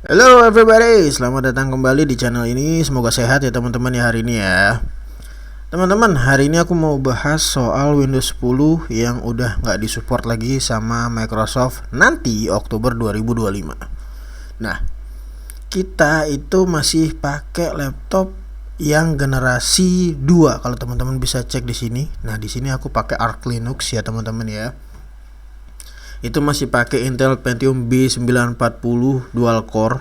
Hello everybody, selamat datang kembali di channel ini. Semoga sehat ya teman-teman ya hari ini ya. Teman-teman, hari ini aku mau bahas soal Windows 10 yang udah nggak disupport lagi sama Microsoft nanti Oktober 2025. Nah, kita itu masih pakai laptop yang generasi 2 kalau teman-teman bisa cek di sini. Nah, di sini aku pakai Arch Linux ya teman-teman ya. Itu masih pakai Intel Pentium B940 dual core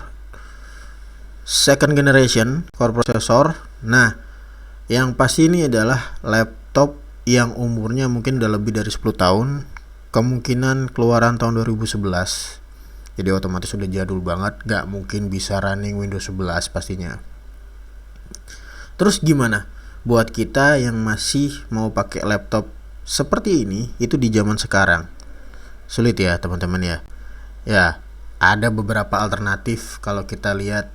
second generation core processor. Nah, yang pasti ini adalah laptop yang umurnya mungkin udah lebih dari 10 tahun, kemungkinan keluaran tahun 2011. Jadi otomatis udah jadul banget, gak mungkin bisa running Windows 11 pastinya. Terus gimana buat kita yang masih mau pakai laptop seperti ini itu di zaman sekarang? Sulit ya teman-teman ya. Ya, ada beberapa alternatif kalau kita lihat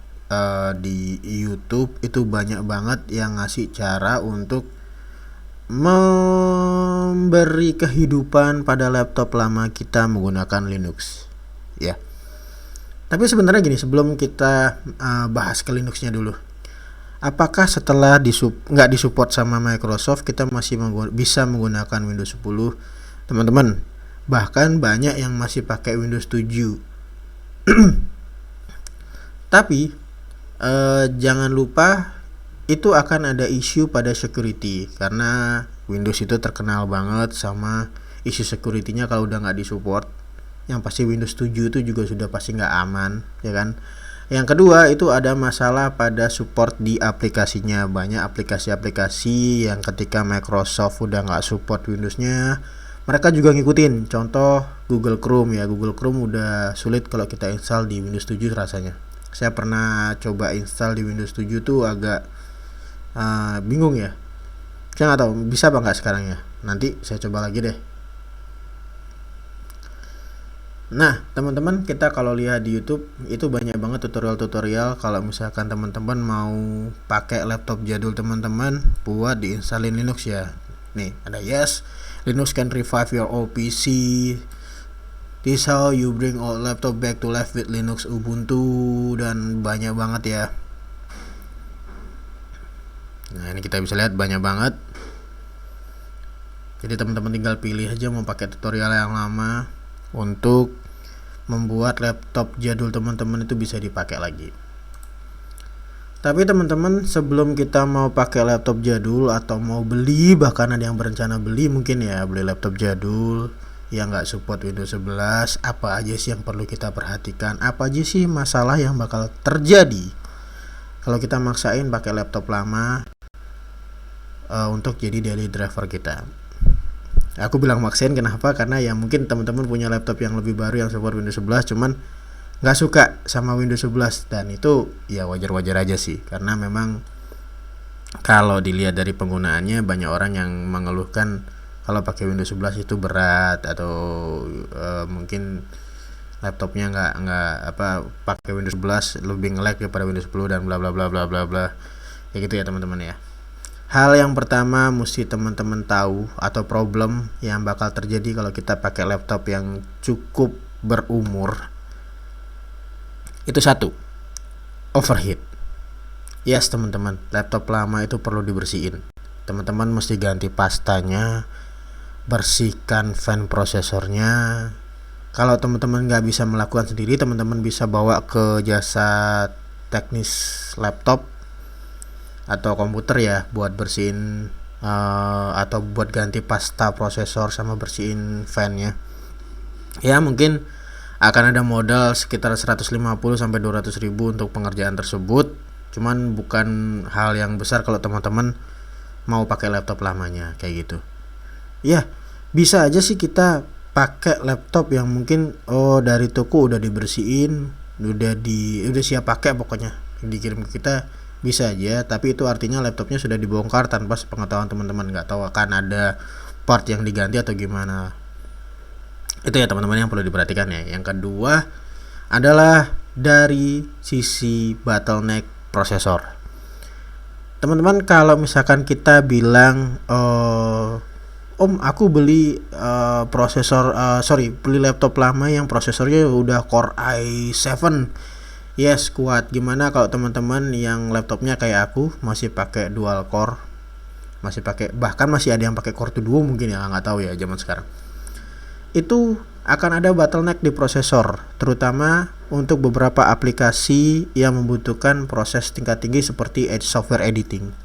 di YouTube itu banyak banget yang ngasih cara untuk memberi kehidupan pada laptop lama kita menggunakan Linux. Ya. Tapi sebenarnya gini, sebelum kita bahas ke Linuxnya dulu. Apakah setelah nggak disupport sama Microsoft kita masih bisa menggunakan Windows 10? Teman-teman, bahkan banyak yang masih pakai Windows 7. Tapi jangan lupa itu akan ada isu pada security, karena Windows itu terkenal banget sama isu security-nya kalau udah nggak disupport. Yang pasti Windows 7 itu juga sudah pasti nggak aman, ya kan? Yang kedua itu ada masalah pada support di aplikasinya. Banyak aplikasi-aplikasi yang ketika Microsoft udah nggak support Windows-nya, mereka juga ngikutin. Contoh Google Chrome ya, Google Chrome udah sulit kalau kita install di Windows 7 rasanya. Saya pernah coba install di Windows 7 tuh agak bingung ya. Saya nggak tahu bisa apa nggak sekarang ya. Nanti saya coba lagi deh. Nah, teman-teman, kita kalau lihat di YouTube itu banyak banget tutorial-tutorial kalau misalkan teman-teman mau pakai laptop jadul teman-teman buat diinstalin Linux ya. Nih, ada yes, Linux can revive your old PC. This how you bring old laptop back to life with Linux Ubuntu, dan banyak banget ya. Nah, ini kita bisa lihat banyak banget. Jadi teman-teman tinggal pilih aja mau pakai tutorial yang lama untuk membuat laptop jadul teman-teman itu bisa dipakai lagi. Tapi teman-teman, sebelum kita mau pakai laptop jadul atau mau beli, bahkan ada yang berencana beli mungkin ya, beli laptop jadul yang nggak support Windows 11, apa aja sih yang perlu kita perhatikan? Apa aja sih masalah yang bakal terjadi kalau kita maksain pakai laptop lama untuk jadi daily driver kita? Aku bilang maksain kenapa? Karena ya mungkin teman-teman punya laptop yang lebih baru yang support Windows 11 cuman nggak suka sama Windows 11, dan itu ya wajar-wajar aja sih, karena memang kalau dilihat dari penggunaannya banyak orang yang mengeluhkan kalau pakai Windows 11 itu berat, atau mungkin laptopnya nggak pakai Windows 11 lebih nge-lag daripada Windows 10 dan bla bla bla bla bla bla. Ya gitu ya teman-teman ya. Hal yang pertama mesti teman-teman tahu atau problem yang bakal terjadi kalau kita pakai laptop yang cukup berumur itu satu, overheat. Yes teman-teman, laptop lama itu perlu dibersihin. Teman-teman mesti ganti pastanya, bersihkan fan prosesornya. Kalau teman-teman nggak bisa melakukan sendiri, teman-teman bisa bawa ke jasa teknis laptop atau komputer ya buat bersihin atau buat ganti pasta prosesor sama bersihin fan-nya. Ya mungkin akan ada modal sekitar 150 sampai 200 ribu untuk pengerjaan tersebut. Cuman bukan hal yang besar kalau teman-teman mau pakai laptop lamanya kayak gitu. Ya, bisa aja sih kita pakai laptop yang mungkin dari toko udah dibersihin, udah siap pakai pokoknya, dikirim ke kita, bisa aja. Tapi itu artinya laptopnya sudah dibongkar tanpa sepengetahuan teman-teman, nggak tahu akan ada part yang diganti atau gimana. Itu ya teman-teman yang perlu diperhatikan ya. Yang kedua adalah dari sisi bottleneck prosesor. Teman-teman, kalau misalkan kita bilang Om aku beli beli laptop lama yang prosesornya udah Core i7 Yes, kuat. Gimana kalau teman-teman yang laptopnya kayak aku masih pakai dual core, masih pakai, bahkan masih ada yang pakai core to duo mungkin ya, nggak tahu ya zaman sekarang. Itu akan ada bottleneck di prosesor, terutama untuk beberapa aplikasi yang membutuhkan proses tingkat tinggi seperti software editing.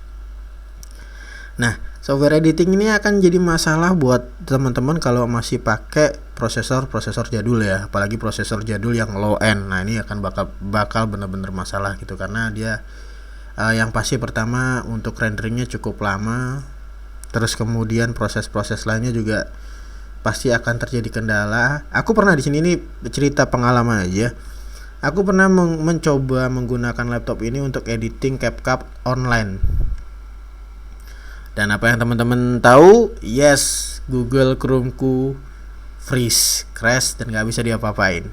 Nah, software editing ini akan jadi masalah buat teman-teman kalau masih pakai prosesor jadul ya, apalagi prosesor jadul yang low end. Nah, ini akan bakal benar-benar masalah gitu, karena dia yang pasti pertama untuk renderingnya cukup lama, terus kemudian proses-proses lainnya juga pasti akan terjadi kendala. Aku pernah di sini nih cerita pengalaman aja. Aku pernah mencoba menggunakan laptop ini untuk editing CapCut online. Dan apa yang teman-teman tahu? Yes, Google Chromeku freeze, crash, dan gak bisa diapa-apain.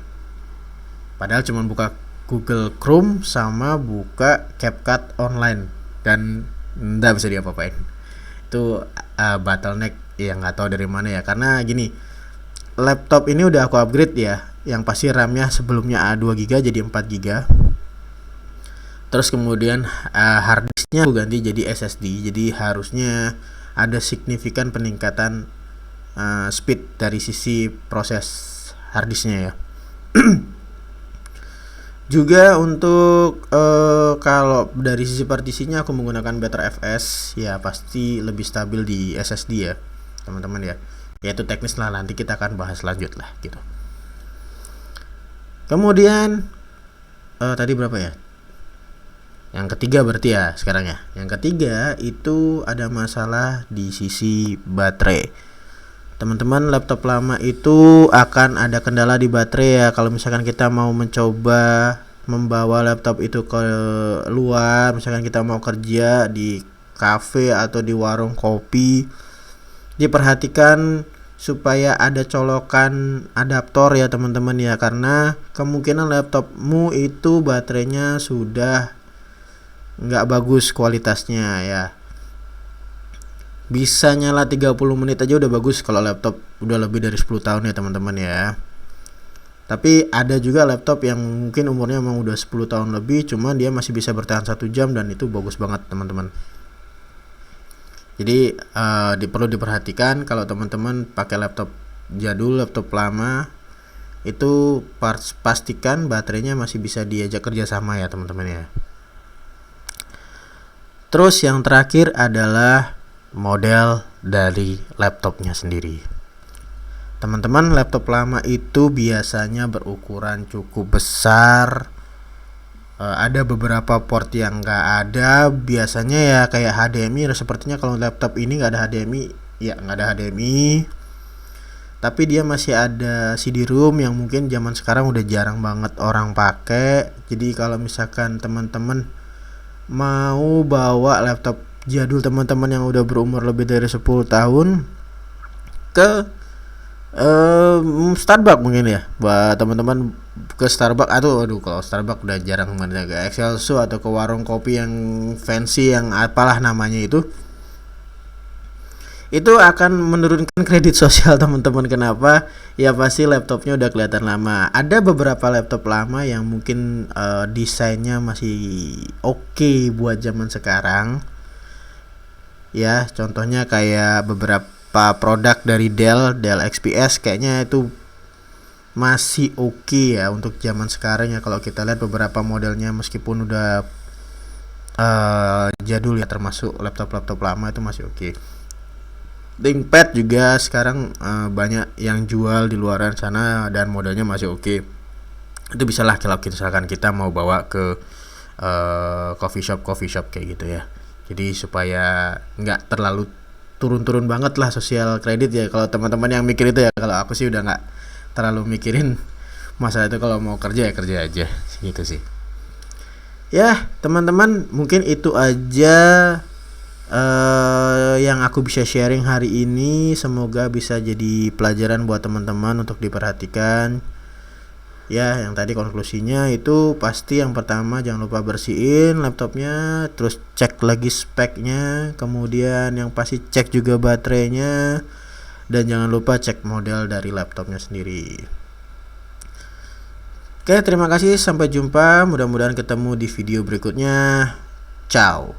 Padahal cuma buka Google Chrome sama buka CapCut online dan nggak bisa diapa-apain. Itu bottleneck yang nggak tahu dari mana ya, karena gini, laptop ini udah aku upgrade ya, yang pasti RAM-nya sebelumnya 2 GB jadi 4 GB, terus kemudian hard disk-nya aku ganti jadi SSD, jadi harusnya ada signifikan peningkatan speed dari sisi proses hard disk-nya ya. Juga untuk kalau dari sisi partisinya aku menggunakan BetterFS ya, pasti lebih stabil di SSD ya teman-teman ya. Ya itu teknis lah, nanti kita akan bahas lanjut lah gitu. Kemudian tadi berapa ya? Yang ketiga berarti ya sekarang ya. Yang ketiga itu ada masalah di sisi baterai. Teman-teman, laptop lama itu akan ada kendala di baterai ya. Kalau misalkan kita mau mencoba membawa laptop itu ke luar, misalkan kita mau kerja di kafe atau di warung kopi, diperhatikan supaya ada colokan adaptor ya teman-teman ya, karena kemungkinan laptopmu itu baterainya sudah nggak bagus kualitasnya ya. Bisa nyala 30 menit aja udah bagus kalau laptop udah lebih dari 10 tahun ya teman-teman ya. Tapi ada juga laptop yang mungkin umurnya memang udah 10 tahun lebih, cuman dia masih bisa bertahan 1 jam dan itu bagus banget teman-teman. Jadi perlu diperhatikan kalau teman-teman pakai laptop jadul, laptop lama, itu pastikan baterainya masih bisa diajak kerja sama ya teman-teman ya. Terus yang terakhir adalah model dari laptopnya sendiri. Teman-teman, laptop lama itu biasanya berukuran cukup besar. Ada beberapa port yang nggak ada, biasanya ya kayak HDMI. Sepertinya kalau laptop ini nggak ada HDMI, ya nggak ada HDMI. Tapi dia masih ada CD-ROM yang mungkin zaman sekarang udah jarang banget orang pakai. Jadi kalau misalkan teman-teman mau bawa laptop jadul teman-teman yang udah berumur lebih dari 10 tahun ke Starbucks mungkin ya, buat teman-teman ke Starbucks atau kalau Starbucks udah jarang kemana, ke Excelsior atau ke warung kopi yang fancy yang apalah namanya itu akan menurunkan kredit sosial teman-teman. Kenapa? Ya pasti laptopnya udah kelihatan lama. Ada beberapa laptop lama yang mungkin desainnya masih oke buat zaman sekarang. Ya, contohnya kayak beberapa produk dari Dell XPS kayaknya itu masih oke ya untuk zaman sekarang ya. Kalau kita lihat beberapa modelnya meskipun udah jadul ya, termasuk laptop lama itu masih oke. ThinkPad juga sekarang banyak yang jual di luaran sana dan modelnya masih oke. Itu bisa lah kalau misalkan kita mau bawa ke coffee shop kayak gitu ya. Jadi supaya nggak terlalu turun-turun banget lah sosial kredit ya. Kalau teman-teman yang mikir itu ya, kalau aku sih udah nggak terlalu mikirin masalah itu. Kalau mau kerja ya kerja aja gitu sih. Ya teman-teman, mungkin itu aja yang aku bisa sharing hari ini. Semoga bisa jadi pelajaran buat teman-teman untuk diperhatikan. Ya, yang tadi konklusinya itu pasti yang pertama jangan lupa bersihin laptopnya, terus cek lagi speknya, kemudian yang pasti cek juga baterainya, dan jangan lupa cek model dari laptopnya sendiri. Oke, terima kasih, sampai jumpa, mudah-mudahan ketemu di video berikutnya. Ciao.